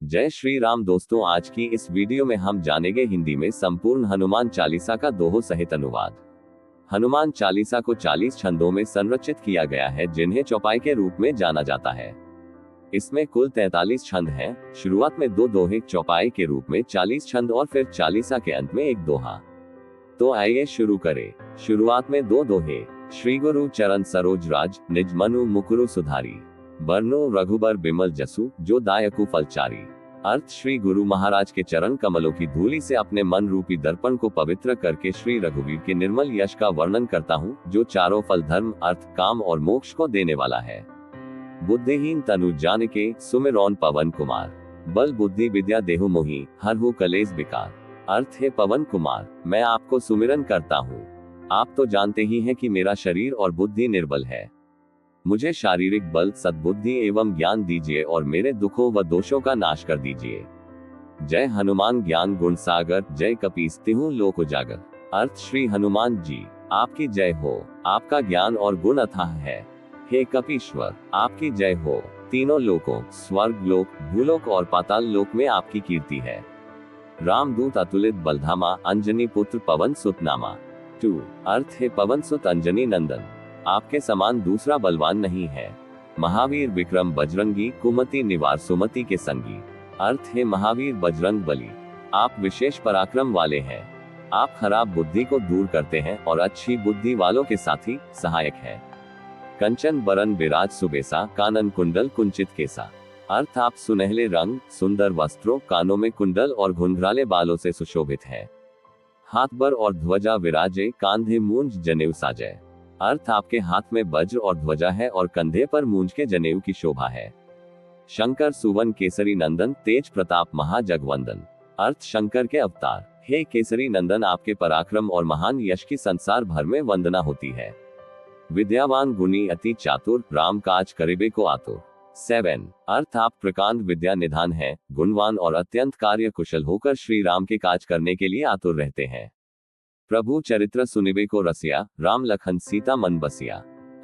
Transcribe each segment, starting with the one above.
जय श्री राम दोस्तों, आज की इस वीडियो में हम जानेंगे हिंदी में संपूर्ण हनुमान चालीसा का दोहों सहित अनुवाद। हनुमान चालीसा को 40 छंदों में संरचित किया गया है, जिन्हें चौपाई के रूप में जाना जाता है। इसमें कुल 43 छंद हैं। शुरुआत में 2 दोहे, चौपाई के रूप में 40 छंद और फिर चालीसा के अंत में 1 दोहा। तो आइए शुरू करें। शुरुआत में 2 दोहे। श्री गुरु चरण सरोज राज, निज मनु मुकुरु सुधारी, बरनो रघुबर बिमल जसु, जो दायकु फलचारी। अर्थ, श्री गुरु महाराज के चरण कमलों की धूलि से अपने मन रूपी दर्पण को पवित्र करके श्री रघुवीर के निर्मल यश का वर्णन करता हूँ, जो चारों फल धर्म, अर्थ, काम और मोक्ष को देने वाला है। बुद्धिहीन तनु जानिके, सुमिरौन पवन कुमार, बल बुद्धि विद्या देहु मोहि, हरहु कलेश विकार। अर्थ है, पवन कुमार, मैं आपको सुमिरन करता हूँ। आप तो जानते ही हैं कि मेरा शरीर और बुद्धि निर्बल है। मुझे शारीरिक बल, सद्बुद्धि एवं ज्ञान दीजिए और मेरे दुखों व दोषों का नाश कर दीजिए। जय हनुमान ज्ञान गुण सागर, जय कपीस तिहु लोक उजागर। अर्थ, श्री हनुमान जी आपकी जय हो, आपका ज्ञान और गुण अथाह है। हे कपीश्वर, आपकी जय हो, तीनों लोकों, स्वर्ग लोक, भूलोक और पाताल लोक में आपकी कीर्ति है। रामदूत अतुलित बलधामा, अंजनी पुत्र पवन सुत नामा। 2 अर्थ है, पवन सुत अंजनी नंदन, आपके समान दूसरा बलवान नहीं है। महावीर विक्रम बजरंगी, कुमति निवार सुमति के संगी। अर्थ है, महावीर बजरंग बली, आप विशेष पराक्रम वाले हैं। आप खराब बुद्धि को दूर करते हैं और अच्छी बुद्धि वालों के साथी सहायक है। कंचन बरन विराज सुबेसा, कानन कुंडल कुंचित केसा। अर्थ, आप सुनहले रंग, सुंदर वस्त्रों, कानों में कुंडल और घुंघराले बालों से सुशोभित है। हाथ बर और ध्वजा विराजे, कांधे मूंज जनेऊ साजे। अर्थ, आपके हाथ में वज्र और ध्वजा है और कंधे पर मूंज के जनेऊ की शोभा है। शंकर सुवन केसरी नंदन, तेज प्रताप महाजगवंदन। अर्थ, शंकर के अवतार। हे केसरी नंदन, आपके पराक्रम और महान यश की संसार भर में वंदना होती है। विद्यावान गुणी अति चातुर, राम काज करिबे को आतुर। 7 अर्थ, आप प्रकांड विद्या निधान है, गुणवान और अत्यंत कार्य कुशल होकर श्री राम के काज करने के लिए आतुर रहते हैं। प्रभु चरित्र सुनिबे को रसिया, राम लखन सीता मन बसिया।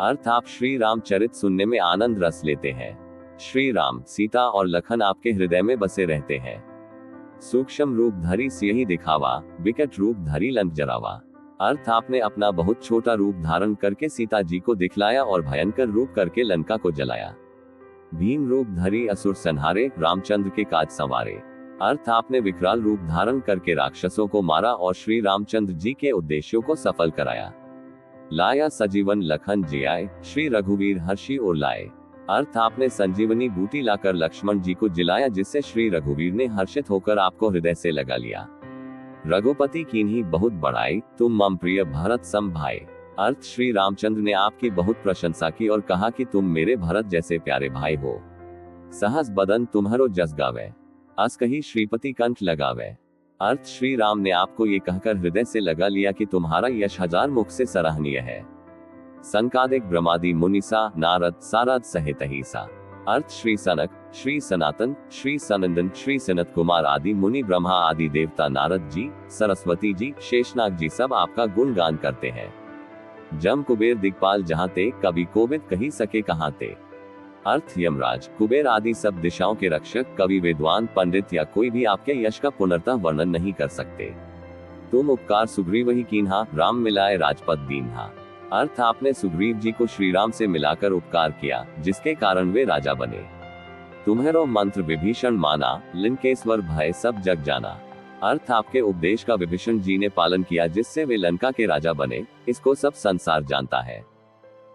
अर्थ, आप श्री राम चरित सुनने में आनंद रस लेते हैं। श्री राम, सीता और लखन आपके हृदय में बसे रहते हैं। सूक्ष्म रूप धरी सियहि दिखावा, विकट रूप धरी लंक जरावा। अर्थ, आपने अपना बहुत छोटा रूप धारण करके सीता जी को दिखलाया और भयंकर रूप करके लंका को जलाया। भीम रूप धरी असुर संहारे, रामचंद्र के काज संवारे। अर्थ, आपने विकराल रूप धारण करके राक्षसों को मारा और श्री रामचंद्र जी के उद्देश्यों को सफल कराया। लाया सजीवन लखन जियाए, श्री रघुवीर हर्षि और लाए। अर्थ, आपने संजीवनी बूटी लाकर लक्ष्मण जी को जिलाया, जिससे श्री रघुवीर ने हर्षित होकर आपको हृदय से लगा लिया। रघुपति कीन्ही बहुत बड़ाई, तुम मम प्रिय भरत सम भाई। अर्थ, श्री रामचंद्र ने आपकी बहुत प्रशंसा की और कहा कि तुम मेरे भरत जैसे प्यारे भाई हो। सहस बदन तुम्हारो जस गावे, अस कही श्रीपति कंठ लगावे। अर्थ, श्री राम ने आपको ये कहकर हृदय से लगा लिया कि तुम्हारा यश 1000 मुख से सराहनीय है। संकादिक ब्रह्मादि मुनिसा, नारद सारद सहित हिसा। अर्थ, श्री सनक, श्री सनातन, श्री सनंदन, श्री सनत कुमार आदि मुनि, ब्रह्मा आदि देवता, नारद जी, सरस्वती जी, शेषनाग जी सब आपका गुणगान करते हैं। जम कुबेर दिक्पाल जहाँ ते, कभी कोविद कही सके कहाँ ते। अर्थ, यमराज, कुबेर आदि सब दिशाओं के रक्षक, कवि, विद्वान, पंडित या कोई भी आपके यश का पूर्णतः वर्णन नहीं कर सकते। तुम उपकार सुग्रीव ही कीन्हा, राम मिलाए राजपद दीन्हा। अर्थ, आपने सुग्रीव जी को श्री राम से मिलाकर उपकार किया, जिसके कारण वे राजा बने। तुम्हेरो मंत्र विभीषण माना, लंकेश्वर भय सब जग जाना। अर्थ, आपके उपदेश का विभीषण जी ने पालन किया, जिससे वे लंका के राजा बने, इसको सब संसार जानता है।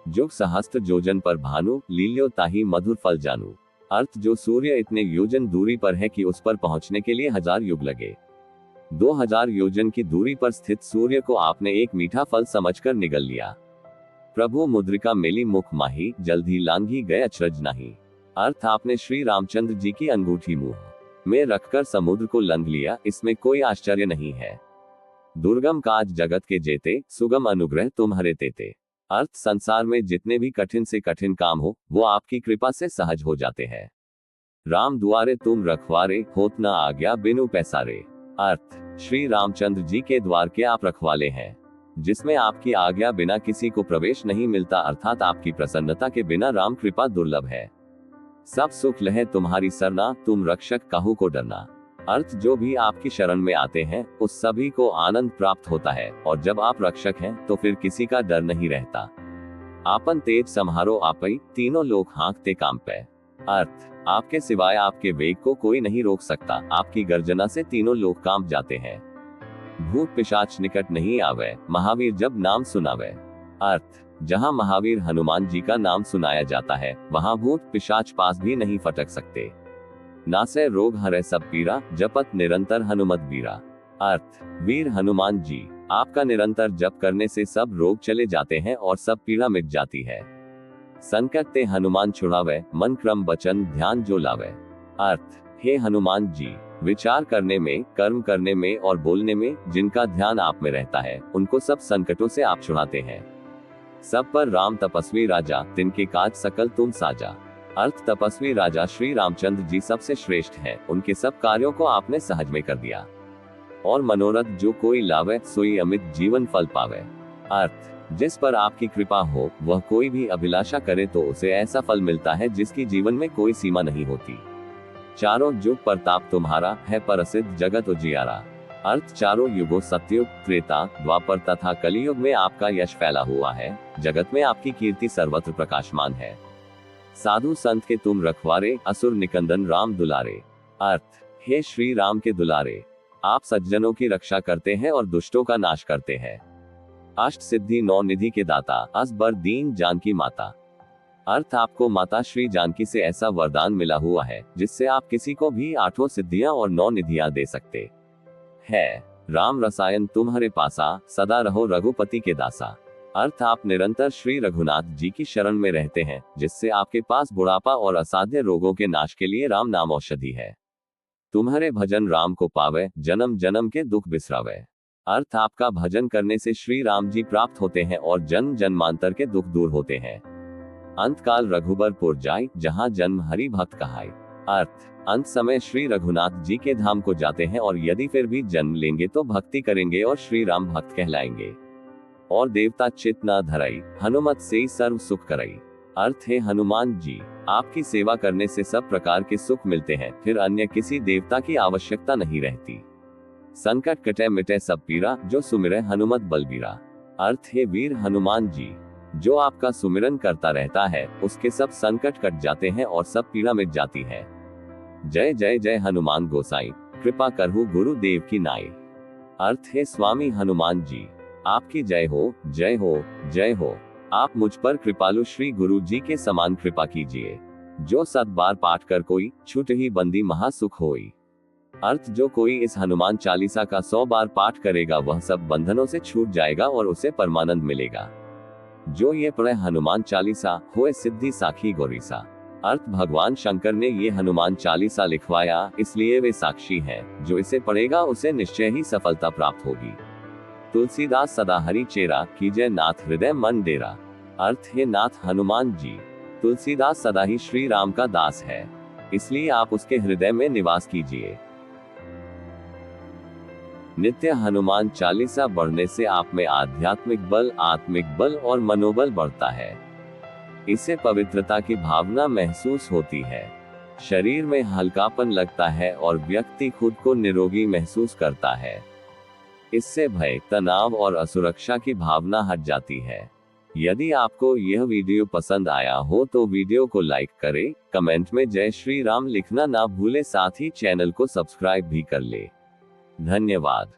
जुग सहस्त्र योजन पर भानु, लील्यो ताही मधुर फल जानू। अर्थ, जो सूर्य इतने योजन दूरी पर है कि उस पर पहुंचने के लिए 1000 युग लगे। 2000 योजन की दूरी पर स्थित सूर्य को आपने एक मीठा फल समझकर निगल लिया। प्रभु मुद्रिका मेली मुख माही, जल्दी लांघी गए अचरज नाही। अर्थ, आपने श्री रामचंद्र जी की अंगूठी मुंह में रखकर समुद्र को लंघ लिया, इसमें कोई आश्चर्य नहीं है। दुर्गम काज जगत के जेते, सुगम अनुग्रह तुम्हारे तेते। अर्थ, संसार में जितने भी कठिन से कठिन काम हो, वो आपकी कृपा से सहज हो जाते हैं। राम दुआरे तुम रखवारे, होत न आज्ञा बिनु पैसारे। अर्थ, श्री रामचंद्र जी के द्वार के आप रखवाले हैं, जिसमें आपकी आज्ञा बिना किसी को प्रवेश नहीं मिलता, अर्थात आपकी प्रसन्नता के बिना राम कृपा दुर्लभ है। सब सुख लहे तुम्हारी सरना, तुम रक्षक काहू को डरना। अर्थ जो भी आपकी शरण में आते हैं उस सभी को आनंद प्राप्त होता है, और जब आप रक्षक हैं तो फिर किसी का डर नहीं रहता। आपन तेज सम्हारो आपई, तीनों लोग हाँकते काम पे। अर्थ आपके सिवाय आपके वेग को कोई नहीं रोक सकता, आपकी गर्जना से तीनों लोग कांप जाते हैं। भूत पिशाच निकट नहीं आवे, महावीर जब नाम सुनावे। अर्थ जहाँ महावीर हनुमान जी का नाम सुनाया जाता है वहाँ भूत पिशाच पास भी नहीं फटक सकते। नासे रोग हरे सब पीरा, जपत निरंतर हनुमत वीरा। अर्थ वीर हनुमान जी, आपका निरंतर जप करने से सब रोग चले जाते हैं और सब पीड़ा मिट जाती है। संकट ते हनुमान छुड़ावे, मन क्रम वचन ध्यान जो लावे। अर्थ हे हनुमान जी, विचार करने में, कर्म करने में और बोलने में जिनका ध्यान आप में रहता है उनको सब संकटों से आप छुड़ाते हैं। सब पर राम तपस्वी राजा, तिनके काज सकल तुम साजा। अर्थ तपस्वी राजा श्री रामचंद्र जी सबसे श्रेष्ठ हैं, उनके सब कार्यों को आपने सहज में कर दिया। और मनोरथ जो कोई लावे, सोई अमित जीवन फल पावे। अर्थ जिस पर आपकी कृपा हो वह कोई भी अभिलाषा करे तो उसे ऐसा फल मिलता है जिसकी जीवन में कोई सीमा नहीं होती। चारों युग प्रताप तुम्हारा, है प्रसिद्ध जगत उजियारा। अर्थ चारों युगों सतयुग, त्रेता, द्वापर तथा कलियुग में आपका यश फैला हुआ है, जगत में आपकी कीर्ति सर्वत्र प्रकाशमान है। साधु संत के तुम रखवारे, असुर निकंदन राम दुलारे। अर्थ हे श्री राम के दुलारे, आप सज्जनों की रक्षा करते हैं और दुष्टों का नाश करते हैं। अष्ट सिद्धि नौ निधि के दाता, असबर दीन जानकी माता। अर्थ आपको माता श्री जानकी से ऐसा वरदान मिला हुआ है जिससे आप किसी को भी 8 सिद्धियां और 9 निधियां दे सकते है। राम रसायन तुम्हारे पासा, सदा रहो रघुपति के दासा। अर्थ आप निरंतर श्री रघुनाथ जी की शरण में रहते हैं, जिससे आपके पास बुढ़ापा और असाध्य रोगों के नाश के लिए राम नाम औषधि है। तुम्हारे भजन राम को पावे, जन्म जन्म के दुख बिसरावे। अर्थ आपका भजन करने से श्री राम जी प्राप्त होते हैं और जन्म जन्मांतर के दुख दूर होते हैं। अंतकाल रघुबरपुर जाय, जहाँ जन्म हरि भक्त कहाय। अर्थ अंत समय श्री रघुनाथ जी के धाम को जाते हैं और यदि फिर भी जन्म लेंगे तो भक्ति करेंगे और श्री राम भक्त कहलाएंगे। और देवता चित न धरई, हनुमत से सर्व सुख करई। अर्थ है हनुमान जी, आपकी सेवा करने से सब प्रकार के सुख मिलते हैं, फिर अन्य किसी देवता की आवश्यकता नहीं रहती। संकट कटे मिटे सब पीरा, जो सुमिरे हनुमत बलबीरा। अर्थ है वीर हनुमान जी, जो आपका सुमिरन करता रहता है उसके सब संकट कट जाते हैं और सब पीड़ा मिट जाती है। जय जय जय हनुमान गोसाई, कृपा करहु गुरुदेव की नाई। अर्थ है स्वामी हनुमान जी, आपकी जय हो जय हो जय हो। आप मुझ पर कृपालु श्री गुरु जी के समान कृपा कीजिए। जो 7 बार पाठ कर कोई, छूट ही बंदी महासुख होई। अर्थ जो कोई इस हनुमान चालीसा का 100 बार पाठ करेगा वह सब बंधनों से छूट जाएगा और उसे परमानंद मिलेगा। जो ये पढ़े हनुमान चालीसा, होए सिद्धि साखी गौरीसा। अर्थ भगवान शंकर ने ये हनुमान चालीसा लिखवाया, इसलिए वे साक्षी हैं। जो इसे पढ़ेगा उसे निश्चय ही सफलता प्राप्त होगी। तुलसीदास सदा हरि चेरा, कीजय नाथ हृदय मन डेरा। अर्थ है नाथ हनुमान जी, तुलसीदास सदा ही श्री राम का दास है, इसलिए आप उसके हृदय में निवास कीजिए। नित्य हनुमान चालीसा पढ़ने से आप में आध्यात्मिक बल, आत्मिक बल और मनोबल बढ़ता है। इससे पवित्रता की भावना महसूस होती है, शरीर में हल्कापन लगता है और व्यक्ति खुद को निरोगी महसूस करता है। इससे भय, तनाव और असुरक्षा की भावना हट जाती है। यदि आपको यह वीडियो पसंद आया हो तो वीडियो को लाइक करें, कमेंट में जय श्री राम लिखना ना भूले, साथ ही चैनल को सब्सक्राइब भी कर ले। धन्यवाद।